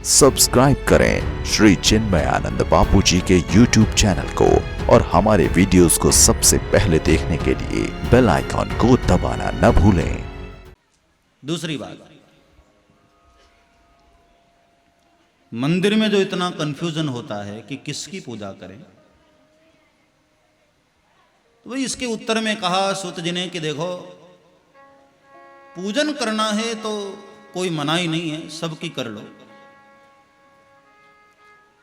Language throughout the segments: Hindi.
सब्सक्राइब करें श्री चिन्मयानंद बापू जी के YouTube चैनल को और हमारे वीडियोस को सबसे पहले देखने के लिए बेल आइकॉन को दबाना न भूलें। दूसरी बात, मंदिर में जो इतना कंफ्यूजन होता है कि किसकी पूजा करें, तो वही इसके उत्तर में कहा सूत जी ने कि देखो, पूजन करना है तो कोई मनाही नहीं है, सबकी कर लो,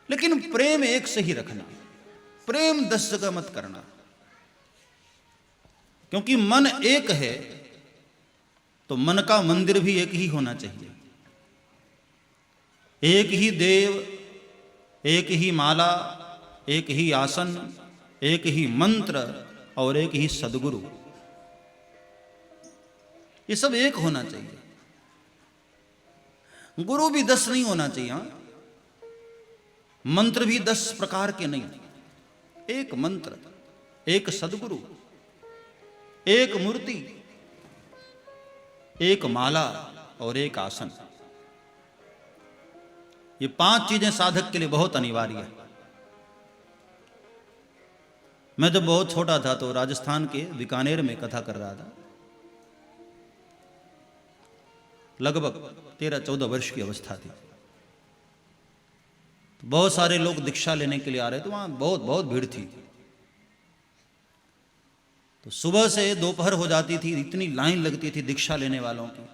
लेकिन प्रेम एक से ही रखना, प्रेम 10 जगह मत करना, क्योंकि मन एक है तो मन का मंदिर भी एक ही होना चाहिए। एक ही देव, एक ही माला, एक ही आसन, एक ही मंत्र और एक ही सदगुरु, ये सब एक होना चाहिए। गुरु भी 10 नहीं होना चाहिए, मंत्र भी 10 प्रकार के नहीं, एक मंत्र, एक सदगुरु, एक मूर्ति, एक माला और एक आसन, ये 5 चीजें साधक के लिए बहुत अनिवार्य है। मैं जब बहुत छोटा था तो राजस्थान के बीकानेर में कथा कर रहा था, लगभग 13-14 वर्ष की अवस्था थी। तो बहुत सारे लोग दीक्षा लेने के लिए आ रहे थे, वहां बहुत भीड़ थी। तो सुबह से दोपहर हो जाती थी, इतनी लाइन लगती थी दीक्षा लेने वालों की।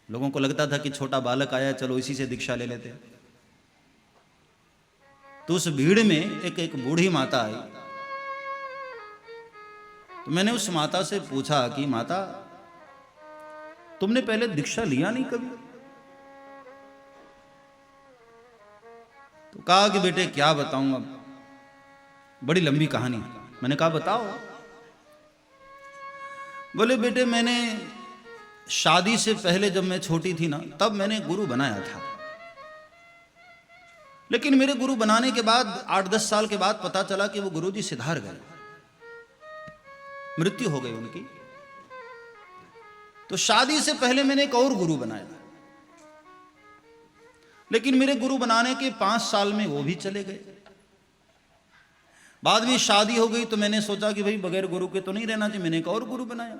लोगों को लगता था कि छोटा बालक आया, चलो इसी से दीक्षा ले लेते। तो उस भीड़ में एक बूढ़ी माता आई। तो मैंने उस माता से पूछा कि माता, तुमने पहले दीक्षा लिया नहीं कभी? तो कहा कि बेटे क्या बताऊं, अब बड़ी लंबी कहानी। मैंने कहा बताओ। बोले बेटे, मैंने शादी से पहले जब मैं छोटी थी ना, तब मैंने गुरु बनाया था, लेकिन मेरे गुरु बनाने के बाद 8-10 साल के बाद पता चला कि वो गुरुजी सिधार गए, मृत्यु हो गई उनकी। तो शादी से पहले मैंने एक और गुरु बनाया, लेकिन मेरे गुरु बनाने के 5 साल में वो भी चले गए। बाद में शादी हो गई तो मैंने सोचा कि भाई बगैर गुरु के तो नहीं रहना चाहिए, मैंने एक और गुरु बनाया,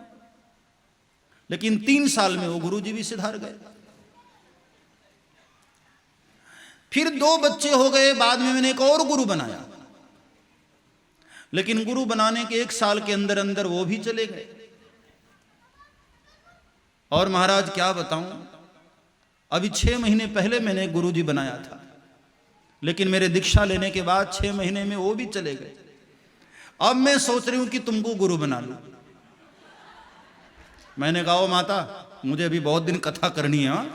लेकिन 3 साल में वो गुरु जी भी सिधार गए। फिर 2 बच्चे हो गए, बाद में मैंने एक और गुरु बनाया, लेकिन गुरु बनाने के 1 साल के अंदर अंदर वो भी चले गए। और महाराज क्या बताऊं, अभी 6 महीने पहले मैंने गुरु जी बनाया था, लेकिन मेरे दीक्षा लेने के बाद 6 महीने में वो भी चले गए। अब मैं सोच रही हूं कि तुमको गुरु बना लूं। मैंने कहा, ओ माता, मुझे अभी बहुत दिन कथा करनी है।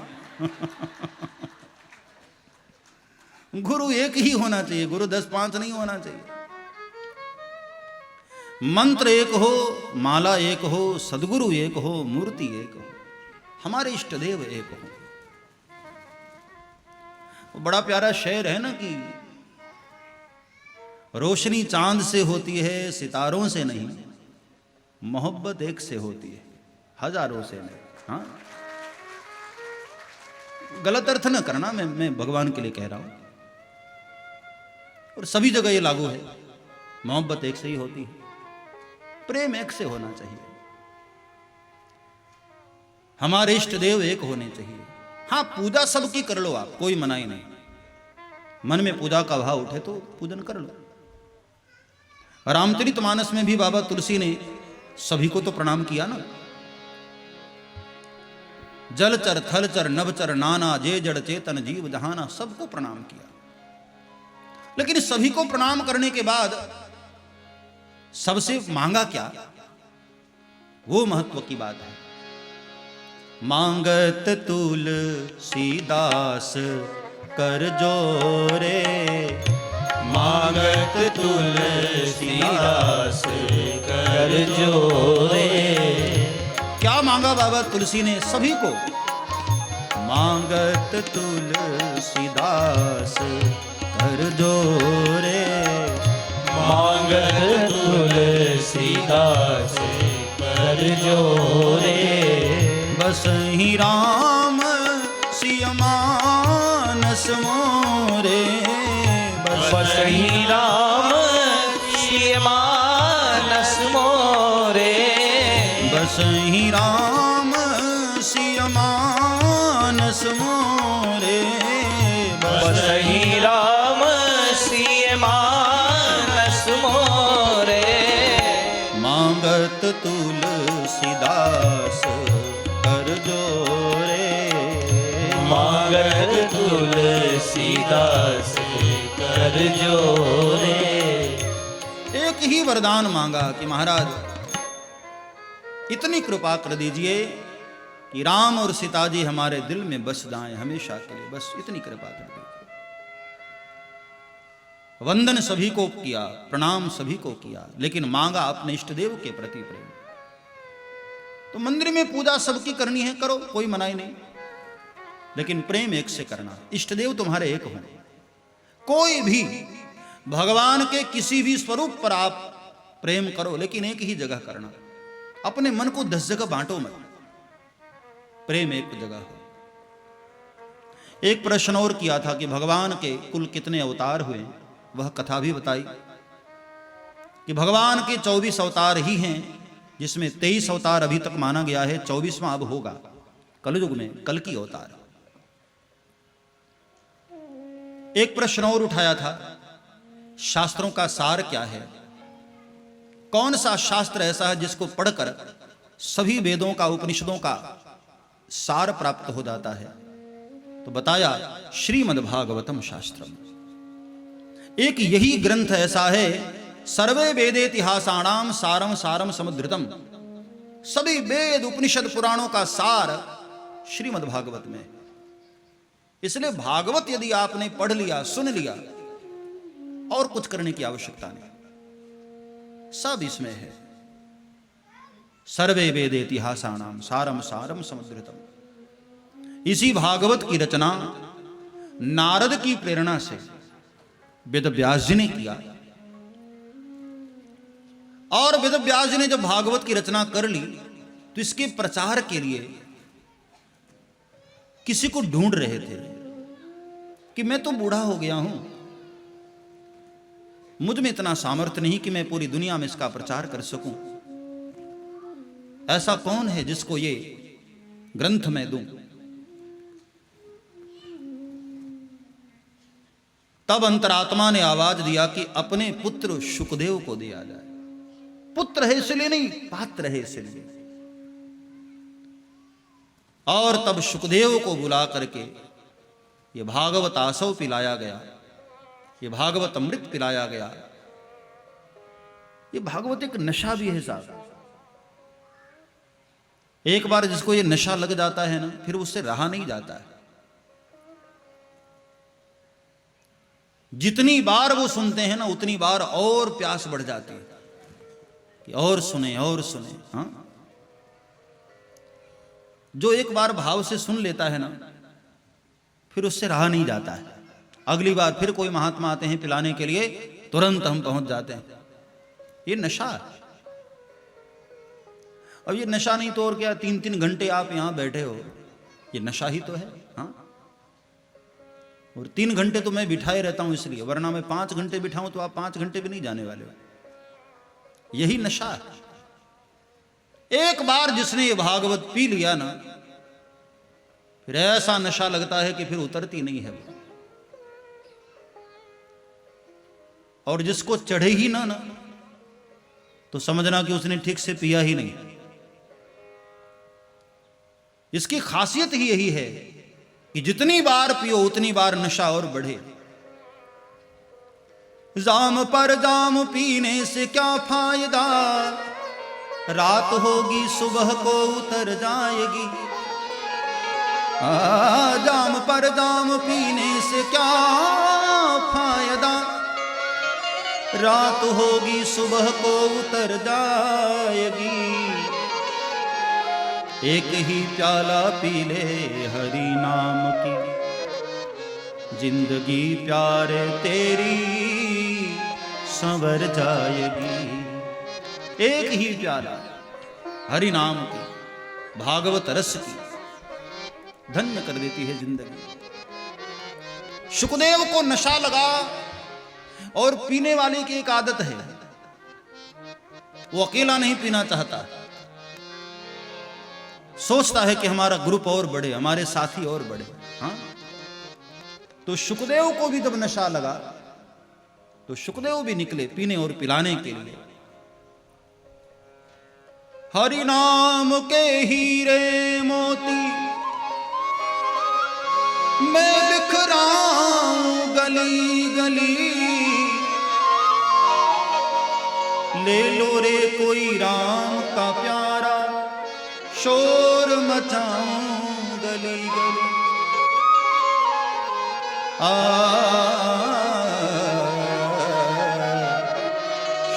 गुरु एक ही होना चाहिए, गुरु 10-5 नहीं होना चाहिए। मंत्र एक हो, माला एक हो, सदगुरु एक हो, मूर्ति एक हो, हमारे इष्ट देव एक हो। वो बड़ा प्यारा शेर है ना कि रोशनी चांद से होती है, सितारों से नहीं, मोहब्बत एक से होती है, हजारों से नहीं। हाँ, गलत अर्थ न करना, मैं भगवान के लिए कह रहा हूं, और सभी जगह ये लागू है। मोहब्बत एक से ही होती है, प्रेम एक से होना चाहिए, हमारे इष्ट देव एक होने चाहिए। हाँ, पूजा सबकी कर लो आप, कोई मनाही नहीं, मन में पूजा का भाव उठे तो पूजन कर लो। रामचरितमानस में भी बाबा तुलसी ने सभी को तो प्रणाम किया ना, जलचर थलचर नभचर नाना, जे जड़ चेतन जीव जहाना, सबको प्रणाम किया। लेकिन सभी को प्रणाम करने के बाद सबसे मांगा क्या, वो महत्व की बात है। मांगत तुलसीदास कर जोरे, मांगत तुलसीदास कर जोरे। क्या मांगा बाबा तुलसी ने सभी को? मांगत तुलसीदास कर जोरे, मांगत तुलसीदास कर जोरे। बस ही राम सिय मानस मोरे बसहि राम सिय मानस मोरे बसहि राम सिय मानस मोरे बसहि राम सिय मानस मोरे मांगत तुलसीदास कर जोरे मांगत तुलसीदास कर जोरे। एक ही वरदान मांगा कि महाराज इतनी कृपा कर दीजिए कि राम और सीता जी हमारे दिल में बस जाएं हमेशा के लिए, बस इतनी कृपा कर दीजिए। वंदन सभी को किया, प्रणाम सभी को किया, लेकिन मांगा अपने इष्ट देव के प्रति प्रेम। तो मंदिर में पूजा सबकी करनी है, करो, कोई मनाही नहीं, लेकिन प्रेम एक से करना। इष्ट देव तुम्हारे एक हों, कोई भी भगवान के किसी भी स्वरूप पर आप प्रेम करो, लेकिन एक ही जगह करना। अपने मन को 10 जगह बांटो मत, प्रेम एक जगह हो। एक प्रश्न और किया था कि भगवान के कुल कितने अवतार हुए, वह कथा भी बताई कि भगवान के 24 अवतार ही हैं, जिसमें 23 अवतार अभी तक माना गया है, 24वां अब होगा कलयुग में, कल की अवतार। एक प्रश्न और उठाया था, शास्त्रों का सार क्या है? कौन सा शास्त्र ऐसा है जिसको पढ़कर सभी वेदों का, उपनिषदों का सार प्राप्त हो जाता है? तो बताया श्रीमद्भागवतम शास्त्रम। एक यही ग्रंथ ऐसा है, सर्वे वेदेतिहासाणाम सारम सारम समुद्रतम। सभी वेद, उपनिषद, पुराणों का सार श्रीमद्भागवत में। इसलिए भागवत यदि आपने पढ़ लिया, सुन लिया, और कुछ करने की आवश्यकता नहीं, सब इसमें है। सर्वे वेदेतिहासाणाम सारम सारम समुद्रतम। इसी भागवत की रचना नारद की प्रेरणा से वेद व्यास जी ने किया, और वेद व्यास जी ने जब भागवत की रचना कर ली तो इसके प्रचार के लिए किसी को ढूंढ रहे थे कि मैं तो बूढ़ा हो गया हूं, मुझ में इतना सामर्थ्य नहीं कि मैं पूरी दुनिया में इसका प्रचार कर सकूं। ऐसा कौन है जिसको ये ग्रंथ मैं दूं? तब अंतरात्मा ने आवाज दिया कि अपने पुत्र शुकदेव को दिया जाए। पुत्र है इसलिए नहीं, पात्र है इसलिए। और तब शुकदेव को बुला करके ये भागवत आसव पिलाया गया, ये भागवत अमृत पिलाया गया। ये भागवत एक नशा भी है साहब। एक बार जिसको ये नशा लग जाता है ना, फिर उससे रहा नहीं जाता है। जितनी बार वो सुनते हैं ना, उतनी बार और प्यास बढ़ जाती है कि और सुने और सुने। हाँ, जो एक बार भाव से सुन लेता है ना, फिर उससे रहा नहीं जाता है। अगली बार फिर कोई महात्मा आते हैं पिलाने के लिए, तुरंत हम पहुंच जाते हैं। ये नशा है। अब ये नशा नहीं तो और क्या, 3-3 घंटे आप यहां बैठे हो, ये नशा ही तो है। हाँ, और 3 घंटे तो मैं बिठाए रहता हूं इसलिए, वरना मैं 5 घंटे बिठाऊं तो आप 5 घंटे भी नहीं जाने वाले हो। यही नशा है। एक बार जिसने ये भागवत पी लिया ना, फिर ऐसा नशा लगता है कि फिर उतरती नहीं है। और जिसको चढ़े ही ना तो समझना कि उसने ठीक से पिया ही नहीं। इसकी खासियत ही यही है कि जितनी बार पियो उतनी बार नशा और बढ़े। जाम पर जाम पीने से क्या फायदा, रात होगी सुबह को उतर जाएगी। जाम पर जाम पीने से क्या फायदा, रात होगी सुबह को उतर जाएगी। एक ही प्याला पी ले हरि नाम की, जिंदगी प्यारे तेरी संवर जाएगी। एक ही प्याला हरि नाम की, भागवत रस की, धन्य कर देती है जिंदगी। सुखदेव को नशा लगा और पीने वाले की एक आदत है, वो अकेला नहीं पीना चाहता, सोचता है कि हमारा ग्रुप और बढ़े, हमारे साथी और बढ़े। हाँ, तो सुखदेव को भी जब नशा लगा तो सुखदेव भी निकले पीने और पिलाने के लिए। हरि नाम के हीरे मोती मैं बिखराऊं गली गली, ले लो रे कोई राम का प्यारा शोर मचाऊं गली गली।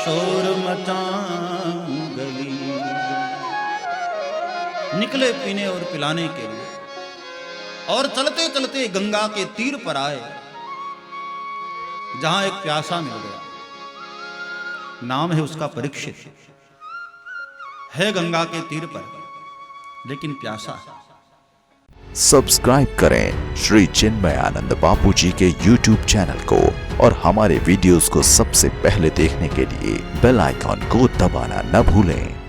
शोर मचाऊं गली। निकले पीने और पिलाने के लिए, और चलते चलते गंगा के तीर पर आए, जहां एक प्यासा मिल गया। नाम है उसका परीक्षित, है गंगा के तीर पर, लेकिन प्यासा। सब्सक्राइब करें श्री चिन्मयानंद बापू जी के YouTube चैनल को और हमारे वीडियोस को सबसे पहले देखने के लिए बेल आइकॉन को दबाना न भूलें।